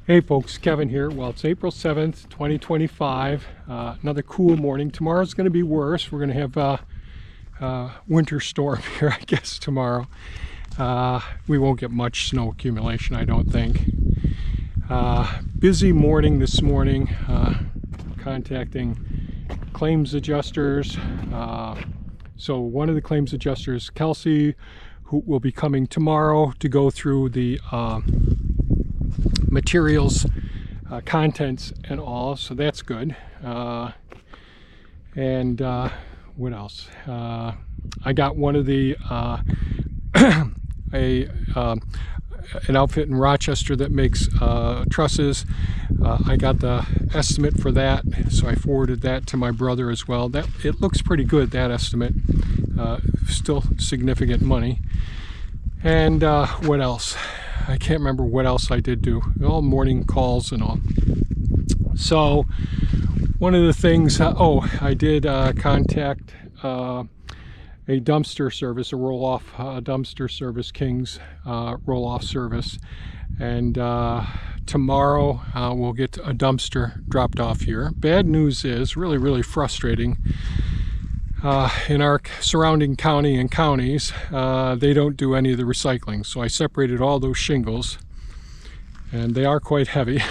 Hey folks, Kevin here. Well, it's April 7th, 2025. Another cool morning. Tomorrow's going to be worse. We're going to have a winter storm here, I guess, tomorrow. We won't get much snow accumulation, I don't think. Busy morning this morning, contacting claims adjusters. So one of the claims adjusters, Kelsey, who will be coming tomorrow to go through the materials, contents and all, so that's good. And what else? I got one of the an outfit in Rochester that makes trusses. I got the estimate for that, so I forwarded that to my brother as well. That it looks pretty good, that estimate. Still significant money. And what else? I can't remember what else I did do. All morning calls and all. So one of the things, I did contact a dumpster service, a roll-off dumpster service, King's roll-off service. And tomorrow we'll get a dumpster dropped off here. Bad news is, really frustrating, in our surrounding county and counties, they don't do any of the recycling. So I separated all those shingles, and they are quite heavy,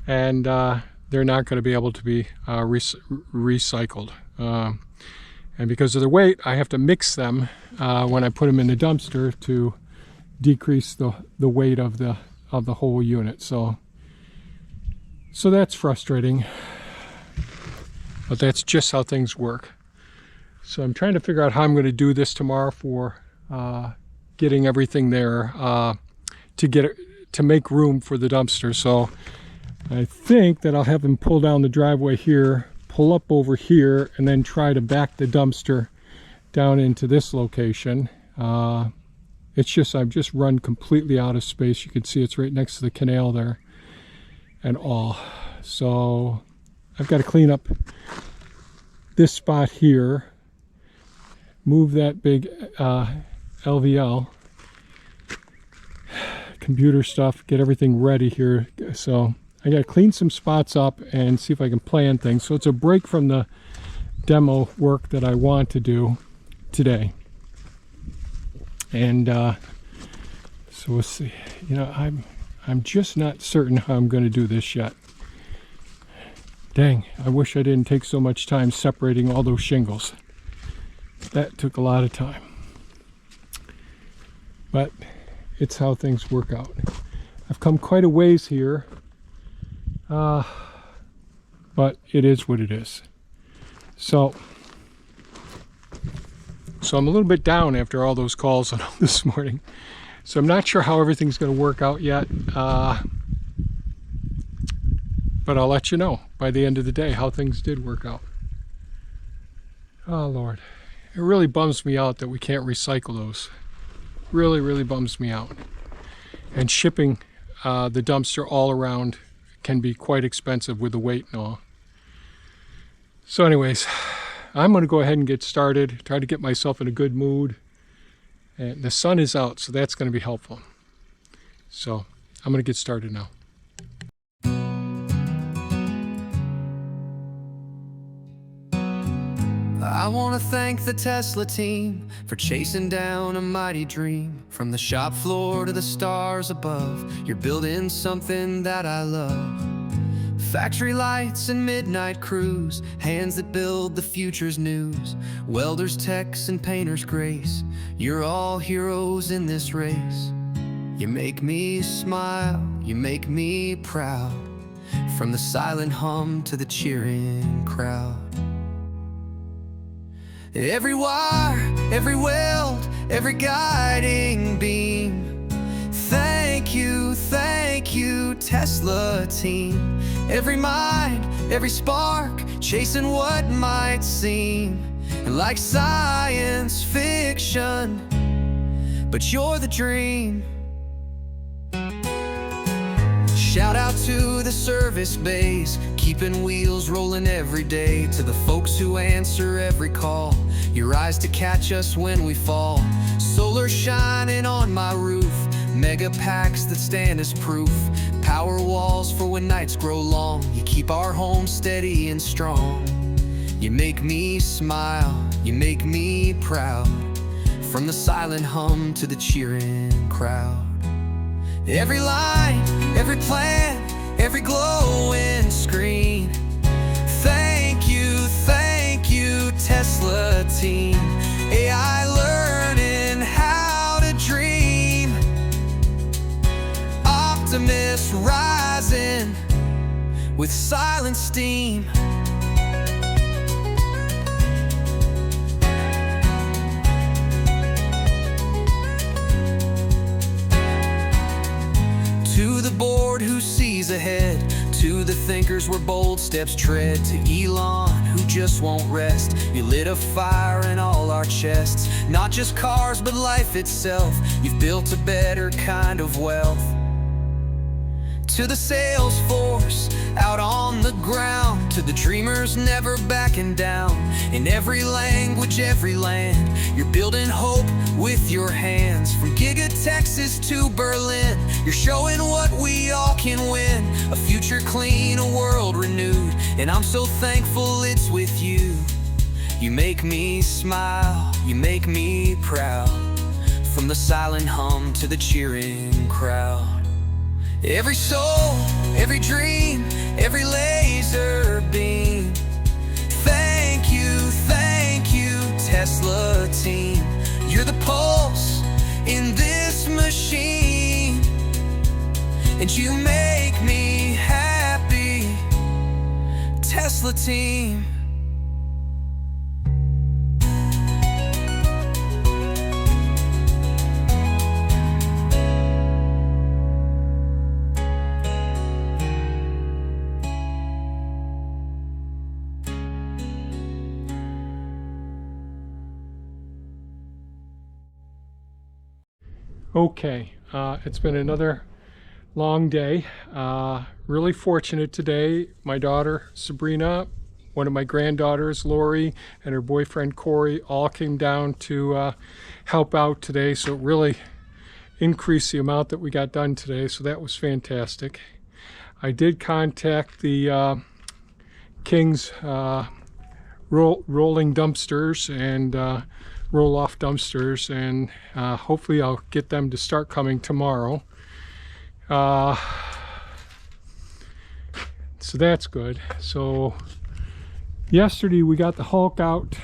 and they're not going to be able to be recycled. And because of their weight, I have to mix them when I put them in the dumpster to decrease the weight of the whole unit. So that's frustrating, but that's just how things work. So I'm trying to figure out how I'm going to do this tomorrow for getting everything there to make room for the dumpster. So I think that I'll have them pull down the driveway here, pull up over here, and then try to back the dumpster down into this location. It's just, I've just run completely out of space. You can see it's right next to the canal there and all. So I've got to clean up this spot here, move that big LVL, computer stuff, get everything ready here. So I got to clean some spots up and see if I can plan things. So it's a break from the demo work that I want to do today. And so we'll see. You know, I'm just not certain how I'm going to do this yet. Dang, I wish I didn't take so much time separating all those shingles. That took a lot of time. But it's how things work out. I've come quite a ways here. But it is what it is. So I'm a little bit down after all those calls and all this morning. So I'm not sure how everything's going to work out yet. But I'll let you know by the end of the day how things did work out. Oh Lord. It really bums me out that we can't recycle those. Really bums me out. And shipping the dumpster all around can be quite expensive with the weight and all. So anyways, I'm going to go ahead and get started, try to get myself in a good mood. And the sun is out, so that's going to be helpful. So I'm going to get started now. I want to thank the Tesla team for chasing down a mighty dream. From the shop floor to the stars above, you're building something that I love. Factory lights and midnight crews, hands that build the future's news. Welders, techs, and painters' grace, you're all heroes in this race. You make me smile, you make me proud. From the silent hum to the cheering crowd. Every wire, every weld, every guiding beam. Thank you, Tesla team. Every mind, every spark, chasing what might seem like science fiction, but you're the dream. Shout out to the service bays, keeping wheels rolling every day. To the folks who answer every call, your eyes to catch us when we fall. Solar shining on my roof, mega packs that stand as proof, power walls for when nights grow long. You keep our home steady and strong. You make me smile, you make me proud, from the silent hum to the cheering crowd. Every line, every plan, every glowing screen. Thank you, Tesla team. AI learning how to dream. Optimists rising with silent steam. To the board who sees ahead, to the thinkers where bold steps tread, to Elon who just won't rest. You lit a fire in all our chests, not just cars but life itself. You've built a better kind of wealth. To the sales force out on the ground, to the dreamers never backing down. In every language, every land, you're building hope with your hands. From Giga, Texas to Berlin, you're showing what we all can win. A future clean, a world renewed, and I'm so thankful it's with you. You make me smile, you make me proud, from the silent hum to the cheering crowd. Every soul, every dream, every laser beam. Thank you, Tesla team. You're the pulse in this machine, and you make me happy, Tesla team. Okay, it's been another long day. Really fortunate today. My daughter Sabrina, one of my granddaughters Lauri, and her boyfriend Cory all came down to help out today, so it really increased the amount that we got done today, so that was fantastic. I did contact the King's rolling dumpsters and roll-off dumpsters, and hopefully I'll get them to start coming tomorrow. So that's good. So yesterday we got the Hulk out.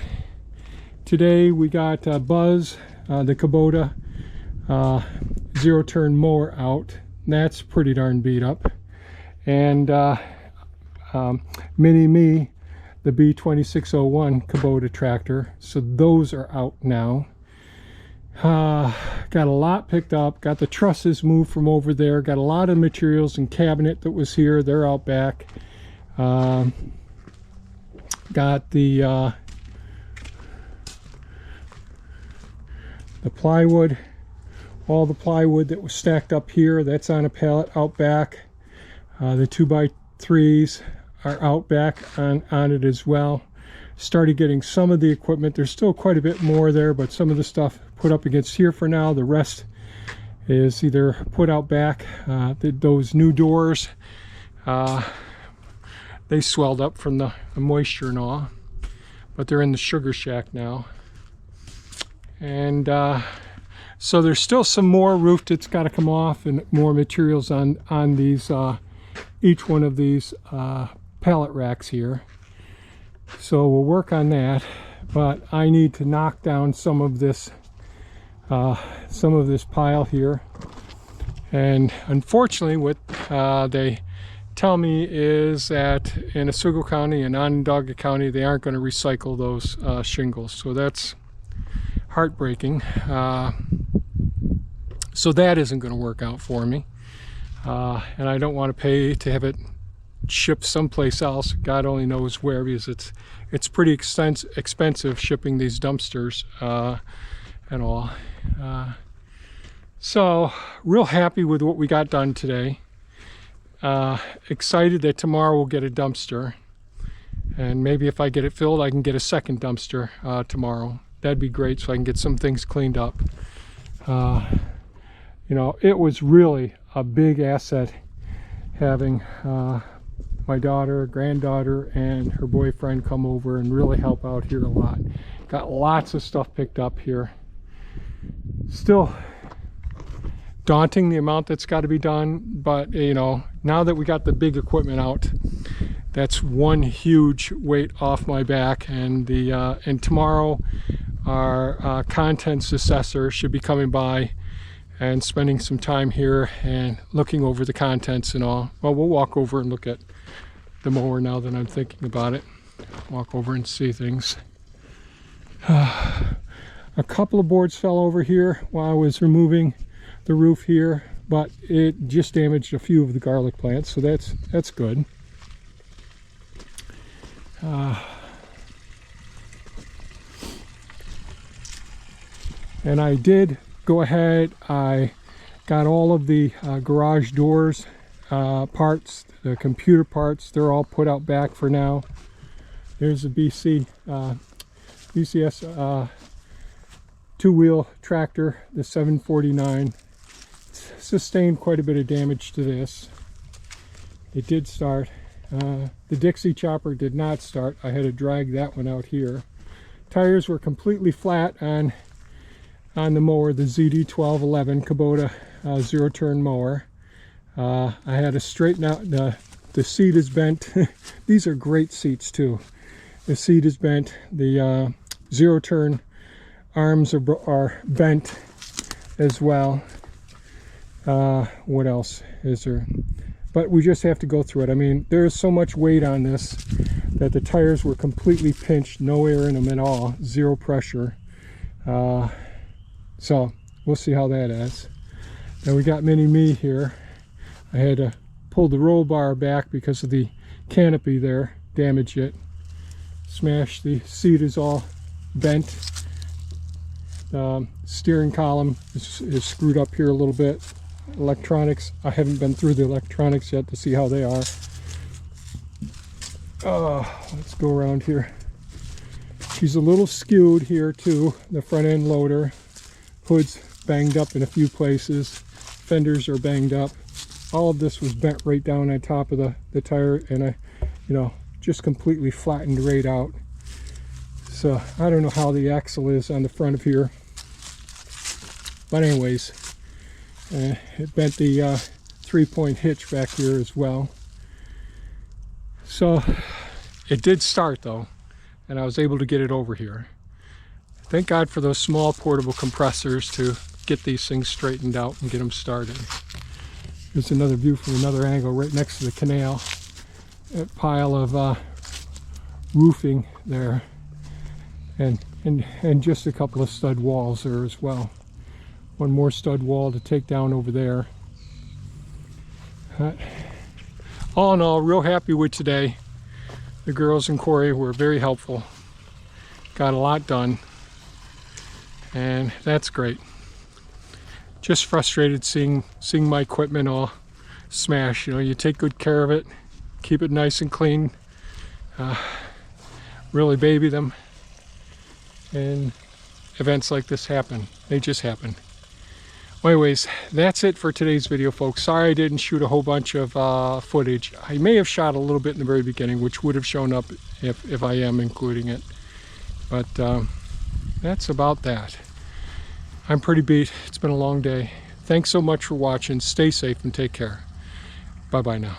Today we got Buzz, the Kubota zero-turn mower out. That's pretty darn beat up. And Mini-Me, the B2601 Kubota tractor. So those are out now. Got a lot picked up. Got the trusses moved from over there. Got a lot of materials and cabinet that was here. They're out back. Got the plywood. All the plywood that was stacked up here, that's on a pallet out back. The 2x3s are out back on it as well. Started getting some of the equipment. There's still quite a bit more there, but some of the stuff put up against here for now. The rest is either put out back. Those new doors, they swelled up from the moisture and all, but they're in the sugar shack now. And so there's still some more roof that's got to come off, and more materials on these each one of these pallet racks here. So we'll work on that, but I need to knock down some of this pile here. And unfortunately, what they tell me is that in Oswego County and Onondaga County, they aren't going to recycle those shingles. So that's heartbreaking. So that isn't going to work out for me. And I don't want to pay to have it shipped someplace else. God only knows where, because it's pretty expensive shipping these dumpsters and all. So real happy with what we got done today. Excited that tomorrow we'll get a dumpster, and maybe if I get it filled I can get a second dumpster tomorrow. That'd be great, so I can get some things cleaned up. you know, it was really a big asset having my daughter, granddaughter, and her boyfriend come over and really help out here a lot. Got lots of stuff picked up here. Still daunting, the amount that's got to be done, but you know, now that we got the big equipment out, that's one huge weight off my back. And and tomorrow our contents assessor should be coming by and spending some time here and looking over the contents and all. Well, we'll walk over and look at the mower now that I'm thinking about it. Walk over and see things. A couple of boards fell over here while I was removing the roof here, but it just damaged a few of the garlic plants, so that's good. And I did go ahead, I got all of the garage doors parts, the computer parts, they're all put out back for now. There's a BCS two-wheel tractor, the 749. Sustained quite a bit of damage to this. It did start. The Dixie chopper did not start. I had to drag that one out here. Tires were completely flat on the mower, the ZD1211 Kubota zero-turn mower. I had to straighten out, the seat is bent. These are great seats too. The seat is bent. The zero-turn arms are bent as well. What else is there? But we just have to go through it. I mean, there's so much weight on this that the tires were completely pinched, no air in them at all, zero pressure. So we'll see how that is. Then we got mini me here. I had to pull the roll bar back because of the canopy there, damaged it. Smashed, the seat is all bent. The steering column is screwed up here a little bit. Electronics, I haven't been through the electronics yet to see how they are. Let's go around here. She's a little skewed here too, the front end loader. Hood's banged up in a few places. Fenders are banged up. All of this was bent right down on top of the tire, and I, you know, just completely flattened right out. So I don't know how the axle is on the front of here. But anyways, it bent the 3-point hitch back here as well. So it did start though, and I was able to get it over here. Thank God for those small portable compressors to get these things straightened out and get them started. There's another view from another angle right next to the canal. That pile of roofing there, and just a couple of stud walls there as well. One more stud wall to take down over there. All in all, real happy with today. The girls and Cory were very helpful. Got a lot done, and that's great. Just frustrated seeing my equipment all smashed. You know, you take good care of it, keep it nice and clean, really baby them, and events like this happen. They just happen. Well, anyways, that's it for today's video, folks. Sorry I didn't shoot a whole bunch of footage. I may have shot a little bit in the very beginning, which would have shown up if I am including it. But that's about that. I'm pretty beat. It's been a long day. Thanks so much for watching. Stay safe and take care. Bye-bye now.